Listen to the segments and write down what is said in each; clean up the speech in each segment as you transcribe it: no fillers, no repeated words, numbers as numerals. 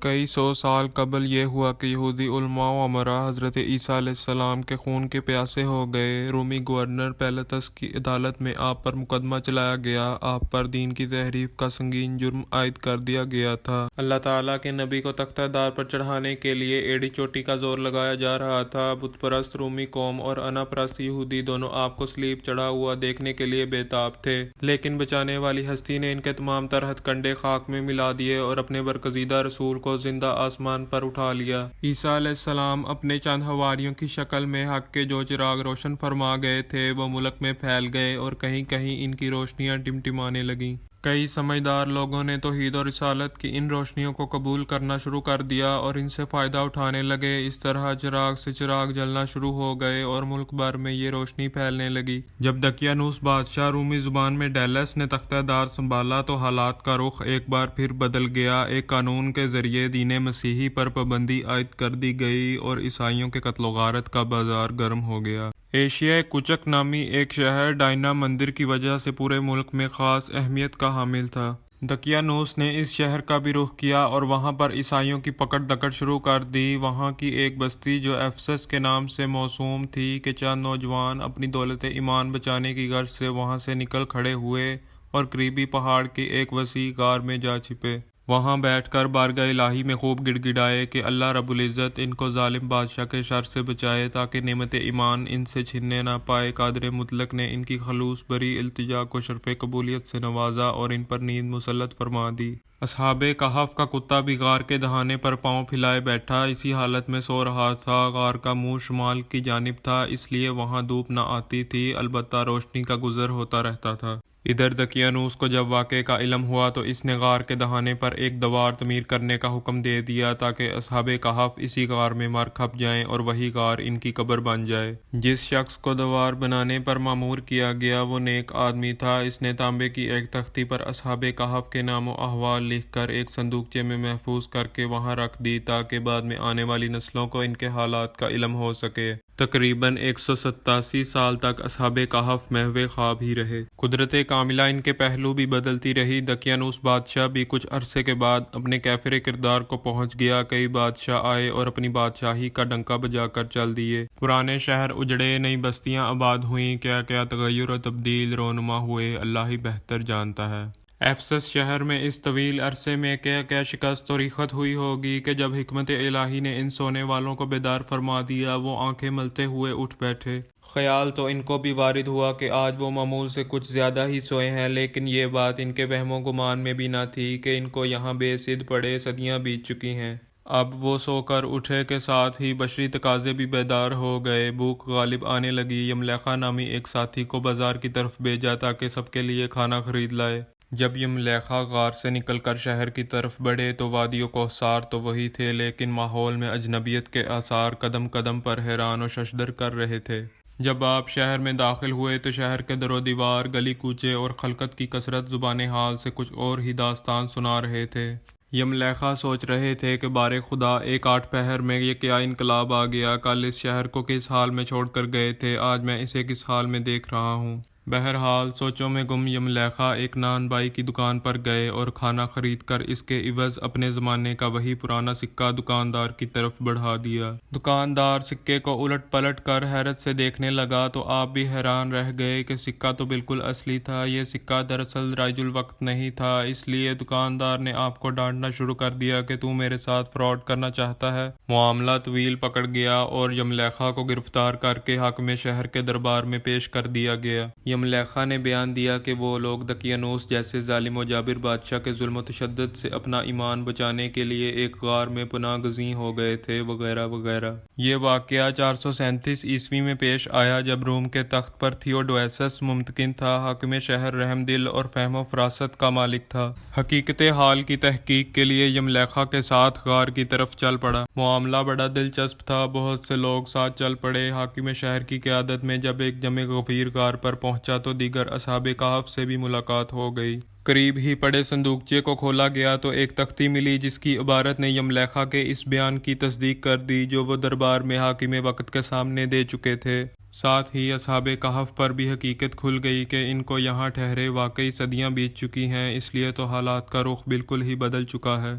कई सौ साल कबल ये हुआ कि यहूदी उलमा व उमरा हज़रत ईसा अलैहिस्सलाम के खून के प्यासे हो गए। रूमी गवर्नर पेलातस की अदालत में आप पर मुकदमा चलाया गया। आप पर दीन की तहरीफ का संगीन जुर्म आयद कर दिया गया था। अल्लाह ताला के नबी को तख्तादार पर चढ़ाने के लिए एड़ी चोटी का जोर लगाया जा रहा था। बुत परस्त रूमी कौम और अना परस्त यहूदी दोनों आपको सलीब चढ़ा हुआ देखने के लिए बेताब थे, लेकिन बचाने वाली हस्ती ने इनके तमाम तर हथकंडे खाक में मिला दिए और अपने बरकजीदा रसूल को जिंदा आसमान पर उठा लिया। ईसा अलैहिस्सलाम अपने चंद हवारियों की शक्ल में हक के जो चिराग रोशन फरमा गए थे वो मुल्क में फैल गए और कहीं कहीं इनकी रोशनियां टिमटिमाने लगीं। कई समझदार लोगों ने तौहीद और रिसालत की इन रोशनियों को कबूल करना शुरू कर दिया और इनसे फ़ायदा उठाने लगे। इस तरह चिराग से चिराग जलना शुरू हो गए और मुल्क भर में ये रोशनी फैलने लगी। जब दकियानूस बादशाह रूमी ज़ुबान में डेलस ने तख्तादार संभाला तो हालात का रुख एक बार फिर बदल गया। एक कानून के ज़रिए दीन मसीही पर पाबंदी आयद कर दी गई और ईसाइयों के कत्ल गारत का बाजार गर्म हो गया। एशिया कुचक नामी एक शहर डायना मंदिर की वजह से पूरे मुल्क में ख़ास अहमियत का हामिल था। दकियानूस ने इस शहर का भी रुख किया और वहां पर ईसाइयों की पकड़ दकड़ शुरू कर दी। वहां की एक बस्ती जो एफसस के नाम से मौसूम थी कि चंद नौजवान अपनी दौलत ईमान बचाने की गर्ज से वहां से निकल खड़े हुए और करीबी पहाड़ की एक वसी गार में जा छिपे। वहां बैठकर बारगाह इलाही में खूब गिड़गिड़ाए कि अल्लाह रब्बुल इज़्ज़त इनको जालिम बादशाह के शर से बचाए ताकि नेमत ईमान इनसे छिनने ना पाए। कादिर मुतलक ने इनकी खलूस बरी इल्तिजा को शर्फ कबूलियत से नवाजा और इन पर नींद मुसल्लत फरमा दी। असहाबे कहफ का कुत्ता भी गार के दहाने पर पांव फैलाए बैठा इसी हालत में सो रहा था। गार का मुंह शुमाल की जानिब था, इसलिए वहां धूप न आती थी, अलबत्ता रोशनी का गुजर होता रहता था। इधर दकियानूस को जब वाक़े का इल्म हुआ तो इसने गार के दहाने पर एक दवार तमीर करने का हुक्म दे दिया ताकि असहाबे कहफ इसी गार में मर खप जाएं और वही गार इनकी कब्र बन जाए। जिस शख्स को दवार बनाने पर मामूर किया गया वो नेक आदमी था। इसने तांबे की एक तख्ती पर असहाबे कहफ के नामो अहवाल लिख कर एक संदूकचे में महफूज करके वहां रख दी ताकि बाद में आने वाली नस्लों को इनके हालात का इल्म हो सके। तकरीबन 187 साल तक असहाबे कहफ महवे ख्वाब ही रहे। कुदरत कामिला इनके पहलू भी बदलती रही। दकियानूस बादशाह भी कुछ अरसे के बाद अपने कैफिर किरदार को पहुंच गया। कई बादशाह आए और अपनी बादशाही का डंका बजाकर चल दिए। पुराने शहर उजड़े, नई बस्तियां आबाद हुई, क्या क्या तगय्युर और तब्दील रोनुमा हुए, अल्लाह ही बेहतर जानता है। एफसस शहर में इस तवील अरसे में क्या क्या शिकस्त और रिखत हुई होगी कि जब हिकमत इलाही ने इन सोने वालों को बेदार फरमा दिया वो आंखें मलते हुए उठ बैठे। ख्याल तो इनको भी वारिद हुआ कि आज वो मामूल से कुछ ज़्यादा ही सोए हैं, लेकिन ये बात इनके वहमो गुमान में भी ना थी कि इनको यहाँ बेसिद पड़े सदियाँ बीत चुकी हैं। अब वो सोकर उठे के साथ ही बशरी तकाजे भी बेदार हो गए। भूख गालिब आने लगी। यमलेखा नामी एक साथी को बाजार की तरफ भेजा ताकि सबके लिए खाना खरीद लाए। जब यमलेखा गार से निकलकर शहर की तरफ बढ़े तो वादियों कोहसार तो वही थे, लेकिन माहौल में अजनबियत के आसार कदम कदम पर हैरान और शशदर कर रहे थे। जब आप शहर में दाखिल हुए तो शहर के दरो दीवार, गली कूचे और खलकत की कसरत जुबान हाल से कुछ और ही दास्तान सुना रहे थे। यमलेखा सोच रहे थे कि बारे खुदा एक आठ पहर में ये क्या इनकलाब आ गया। कल इस शहर को किस हाल में छोड़कर गए थे, आज मैं इसे किस हाल में देख रहा हूँ। बहरहाल सोचों में गुम यमलेखा एक नान बाई की दुकान पर गए और खाना खरीद कर इसके इवज अपने ज़माने का वही पुराना सिक्का दुकानदार की तरफ बढ़ा दिया। दुकानदार सिक्के को उलट पलट कर हैरत से देखने लगा तो आप भी हैरान रह गए कि सिक्का तो बिल्कुल असली था। ये सिक्का दरअसल राइजुल वक्त नहीं था। इसलिए दुकानदार ने आपको डांटना शुरू कर दिया कि तू मेरे साथ फ्रॉड करना चाहता है। मामला तवील पकड़ गया और यमलेखा को गिरफ्तार करके हाकिम शहर के दरबार में पेश कर दिया गया। यमलेखा ने बयान दिया कि वो लोग दकियानूस जैसे जालिम और जाबिर बादशाह के जुल्म तशद्दुद से अपना ईमान बचाने के लिए एक गार में पनाह गज़ी हो गए थे, वगैरह वगैरह। ये वाक़या 437 ईस्वी में पेश आया जब रूम के तख्त पर थियोडोसियस मुमतकिन था। हाकिम शहर रहमदिल और फहमो फरासत का मालिक था। हकीकत हाल की तहकीक के लिए यमलेखा के साथ गार की तरफ चल पड़ा। मामला बड़ा दिलचस्प था। बहुत से लोग साथ चल पड़े। हाकिम शहर की क़यादत में जब एक जमे गफीर गार पर पहुंचा तो दीगर असहाबे कहफ से भी मुलाकात हो गई। करीब ही पड़े संदूकचे को खोला गया तो एक तख्ती मिली जिसकी इबारत ने यमलेखा के इस बयान की तस्दीक कर दी जो वो दरबार में हाकिम वक्त के सामने दे चुके थे। साथ ही असहाबे कहफ पर भी हकीकत खुल गई कि इनको यहाँ ठहरे वाकई सदियाँ बीत चुकी हैं, इसलिए तो हालात का रुख बिल्कुल ही बदल चुका है।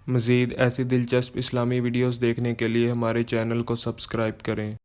مزید ایسی دلچسپ اسلامی ویڈیوز دیکھنے کے لیے ہمارے چینل کو سبسکرائب کریں۔